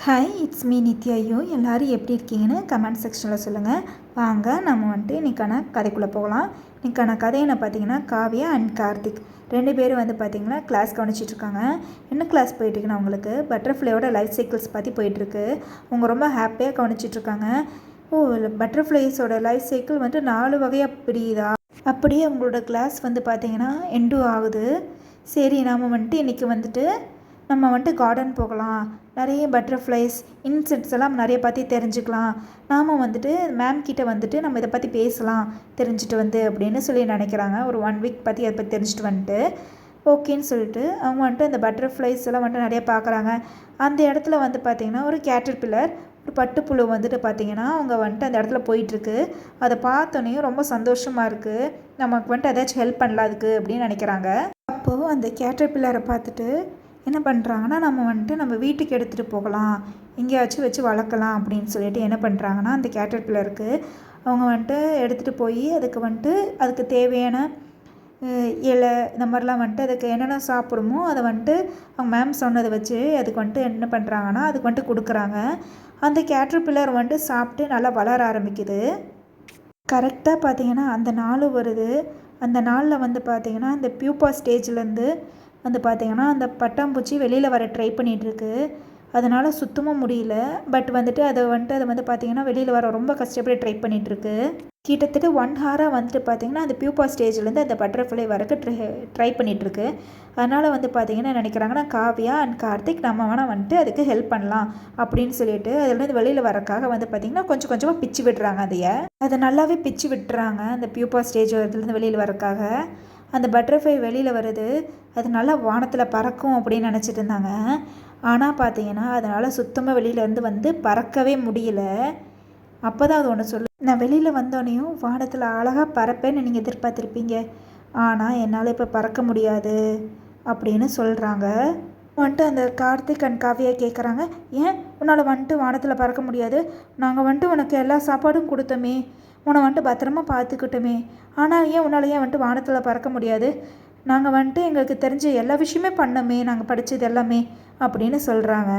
Hi, it's me Nithya. எல்லோரும் எப்படி இருக்கீங்கன்னு கமெண்ட் செக்ஷனில் சொல்லுங்கள். வாங்க நம்ம இன்றைக்கான கதைக்குள்ளே போகலாம். இன்றைக்கான கதை என்ன பார்த்தீங்கன்னா, காவ்யா அண்ட் கார்த்திக் 2 பேரும் பார்த்திங்கன்னா கிளாஸ் கவனிச்சிட்ருக்காங்க. என்ன கிளாஸ் போயிட்டுருக்குன்னா, அவங்களுக்கு பட்டர்ஃப்ளையோட லைஃப் சைக்கிள்ஸ் பற்றி போயிட்டுருக்கு. அவங்க ரொம்ப ஹாப்பியாக கவனிச்சிட்ருக்காங்க. பட்டர்ஃப்ளைஸோட லைஃப் சைக்கிள் 4 வகையாக பிரியுதா? அப்படியே அவங்களோட கிளாஸ் பார்த்திங்கன்னா எண்டு ஆகுது. சரி, நாம் இன்றைக்கி நம்ம கார்டன் போகலாம், நிறைய பட்டர்ஃப்ளைஸ் இன்செக்ட்ஸ் எல்லாம் நிறைய பற்றி தெரிஞ்சுக்கலாம், நாம் மேம் கிட்டே நம்ம இதை பற்றி பேசலாம் தெரிஞ்சுட்டு அப்படின்னு சொல்லி நினைக்கிறாங்க. ஒரு 1 வீக் பற்றி அதை பற்றி தெரிஞ்சுட்டு ஓகேன்னு சொல்லிட்டு அவங்க அந்த பட்டர்ஃப்ளைஸ் எல்லாம் நிறைய பார்க்குறாங்க. அந்த இடத்துல பார்த்திங்கன்னா ஒரு கேட்டர்பில்லர், ஒரு பட்டுப்புழு பார்த்திங்கன்னா அவங்க அந்த இடத்துல போயிட்டுருக்கு. அதை பார்த்தோன்னே ரொம்ப சந்தோஷமாக இருக்குது. நமக்கு ஏதாச்சும் ஹெல்ப் பண்ணலாம் அதுக்கு அப்படின்னு நினைக்கிறாங்க. அப்போது அந்த கேட்டர்பில்லரை பார்த்துட்டு என்ன பண்ணுறாங்கன்னா, நம்ம வீட்டுக்கு எடுத்துகிட்டு போகலாம், எங்கேயாச்சும் வச்சு வளர்க்கலாம் அப்படின்னு சொல்லிட்டு என்ன பண்ணுறாங்கன்னா, அந்த கேட்டர்பில்லருக்கு அவங்க எடுத்துகிட்டு போய் அதுக்கு தேவையான இலை இந்த மாதிரிலாம் அதுக்கு என்னென்ன சாப்பிடுமோ அதை அவங்க மேம் சொன்னதை வச்சு அதுக்கு என்ன பண்ணுறாங்கன்னா, அதுக்கு கொடுக்குறாங்க. அந்த கேட்டர்பில்லர் சாப்பிட்டு நல்லா வளர ஆரம்பிக்குது. கரெக்டாக பார்த்திங்கன்னா அந்த நாள் வருது. அந்த நாளில் பார்த்திங்கன்னா அந்த பியூப்பா ஸ்டேஜ்லேருந்து பார்த்திங்கன்னா அந்த பட்டாம்பூச்சி வெளியில் வர ட்ரை பண்ணிகிட்ருக்கு. அதனால் சுத்தமாக முடியல. பட் அதை பார்த்திங்கன்னா வெளியில் வர ரொம்ப கஷ்டப்பட்டு ட்ரை பண்ணிகிட்ருக்கு. கிட்டத்தட்ட 1 ஹாராக பார்த்திங்கன்னா அந்த பியூப்பா ஸ்டேஜ்லேருந்து அந்த பட்டர்ஃப்ளை வரக்கு ட்ரை பண்ணிகிட்ருக்கு. அதனால் பார்த்திங்கன்னா நினைக்கிறாங்கன்னா, காவ்யா அண்ட் கார்த்திக் நம்ம வேணால் அதுக்கு ஹெல்ப் பண்ணலாம் அப்படின்னு சொல்லிட்டு அதுலேருந்து வெளியில் வரக்காக பார்த்திங்கன்னா கொஞ்சம் கொஞ்சமாக பிச்சு விடுறாங்க. அதை நல்லாவே பிச்சு விட்டுறாங்க. அந்த பியூப்பா ஸ்டேஜ் இதுலேருந்து வெளியில் வரக்காக அந்த பட்டர்ஃப்ளை வெளியில் வருது. அது நல்லா வானத்தில் பறக்கும் அப்படின்னு நினச்சிட்டு இருந்தாங்க. ஆனால் பார்த்தீங்கன்னா அதனால் சுத்தமாக வெளியிலேருந்து பறக்கவே முடியல. அப்போ தான் அது ஒன்று சொல்லு, நான் வெளியில் வந்தோடனையும் வானத்தில் அழகாக பறப்பேன்னு நீங்கள் எதிர்பார்த்துருப்பீங்க, ஆனால் என்னால் இப்போ பறக்க முடியாது அப்படின்னு சொல்கிறாங்க. அந்த கார்த்திக் அண்ட் காவியா கேட்குறாங்க, ஏன் உன்னால் வானத்தில் பறக்க முடியாது? நாங்கள் உனக்கு எல்லா சாப்பாடும் கொடுத்தோமே, உன்னை பத்திரமா பார்த்துக்கிட்டோமே, ஆனால் ஏன் உன்னால் வானத்தில் பறக்க முடியாது? நாங்கள் எங்களுக்கு தெரிஞ்ச எல்லா விஷயமே பண்ணோமே, நாங்கள் படித்தது எல்லாமே அப்படின்னு சொல்கிறாங்க.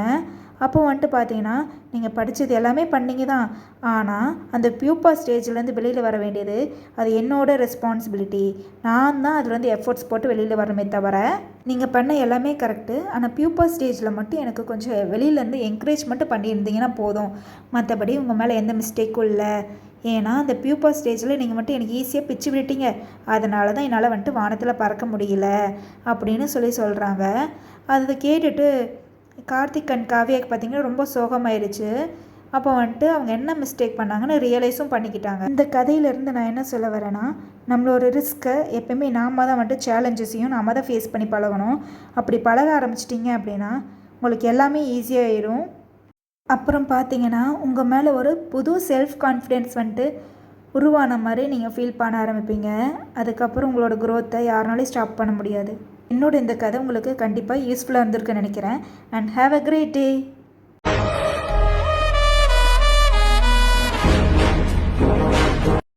அப்போ பார்த்தீங்கன்னா, நீங்கள் படித்தது எல்லாமே பண்ணிங்க தான், ஆனால் அந்த பியூப்பா ஸ்டேஜ்லேருந்து வெளியில் வர வேண்டியது அது என்னோடய ரெஸ்பான்சிபிலிட்டி. நான் தான் அதுலேருந்து எஃபர்ட்ஸ் போட்டு வெளியில் வரமே தவிர, நீங்கள் பண்ண எல்லாமே கரெக்டு, ஆனால் பியூப்பா ஸ்டேஜில் மட்டும் எனக்கு கொஞ்சம் வெளியிலேருந்து என்கரேஜ் மட்டும் பண்ணியிருந்தீங்கன்னா போதும், மற்றபடி உங்கள் மேலே எந்த மிஸ்டேக்கும் இல்லை. ஏன்னா அந்த பியூப்பா ஸ்டேஜில் நீங்கள் எனக்கு ஈஸியாக பிச்சு விட்டீங்க, அதனால தான் என்னால் வானத்தில் பறக்க முடியல அப்படின்னு சொல்கிறாங்க. அதை கேட்டுட்டு கார்த்திக் அண்ட் காவியாவுக்கு பார்த்திங்கன்னா ரொம்ப சோகமாயிருச்சு. அப்போ அவங்க என்ன மிஸ்டேக் பண்ணாங்கன்னு ரியலைஸும் பண்ணிக்கிட்டாங்க. இந்த கதையிலேருந்து நான் என்ன சொல்ல வரேன்னா, நம்மளோட ரிஸ்க்கை எப்போயுமே நாம் தான் சேலஞ்சஸையும் நாம் தான் ஃபேஸ் பண்ணி பழகணும். அப்படி பழக ஆரம்பிச்சிட்டிங்க அப்படின்னா உங்களுக்கு எல்லாமே ஈஸியாகிடும். அப்புறம் பார்த்தீங்கன்னா உங்கள் மேலே ஒரு புது செல்ஃப் கான்ஃபிடென்ஸ் உருவான மாதிரி நீங்கள் ஃபீல் பண்ண ஆரம்பிப்பீங்க. அதுக்கப்புறம் உங்களோட க்ரோத்தை யாருனாலையும் ஸ்டாப் பண்ண முடியாது. என்னோட இந்த கதை உங்களுக்கு கண்டிப்பாக யூஸ்ஃபுல்லாக இருந்திருக்குன்னு நினைக்கிறேன். And have a great day.